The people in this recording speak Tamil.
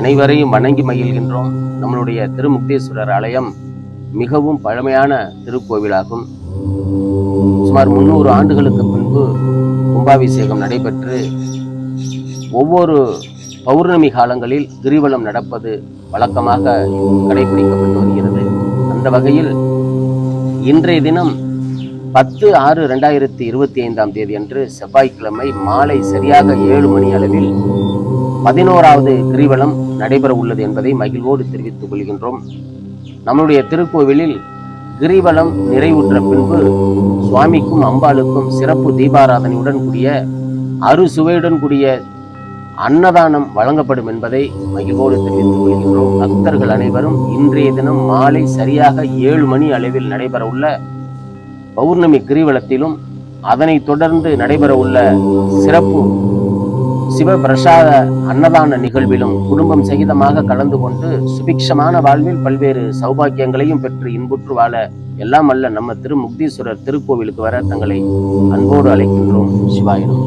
அனைவரையும் வணங்கி மகிழ்கின்றோம். நம்மளுடைய திருமுக்தீஸ்வரர் ஆலயம் மிகவும் பழமையான திருக்கோவிலாகும். சுமார் 300 ஆண்டுகளுக்கு பின்பு கும்பாபிஷேகம் நடைபெற்று ஒவ்வொரு பௌர்ணமி காலங்களில் கிரிவலம் நடப்பது வழக்கமாக கடைபிடிக்கப்பட்டு வருகிறது. அந்த வகையில் இன்றைய தினம் 10/6/2025 அன்று செவ்வாய்க்கிழமை மாலை சரியாக 7 மணி அளவில் 11வது கிரிவலம் நடைபெற உள்ளது என்பதை மகிழ்வோடு தெரிவித்துக் கொள்கின்றோம். நம்முடைய திருக்கோவிலில் கிரிவலம் நிறைவுற்ற பின்பு சுவாமிக்கும் அம்பாளுக்கும் சிறப்பு தீபாராதனையுடன் கூடிய அறுசுவையுடன் கூடிய அன்னதானம் வழங்கப்படும் என்பதை மகிழ்வோடு தெரிவித்துக் கொள்கின்றோம். பக்தர்கள் அனைவரும் இன்றைய தினம் மாலை சரியாக 7 மணி அளவில் நடைபெற உள்ள பௌர்ணமி கிரிவலத்திலும் அதனைத் தொடர்ந்து நடைபெற உள்ள சிறப்பு சிவபிரசாத அன்னதான நிகழ்விலும் குடும்பம் சகிதமாக கலந்து கொண்டு சுபிக்ஷமான வாழ்வில் பல்வேறு சௌபாக்கியங்களையும் பெற்று இன்புற்று வாழ எல்லாம் அல்ல நம்ம திருமுக்தீஸ்வரர் திருக்கோவிலுக்கு வர தங்களை அன்போடு அழைக்கின்றோம். சிவாயினம்.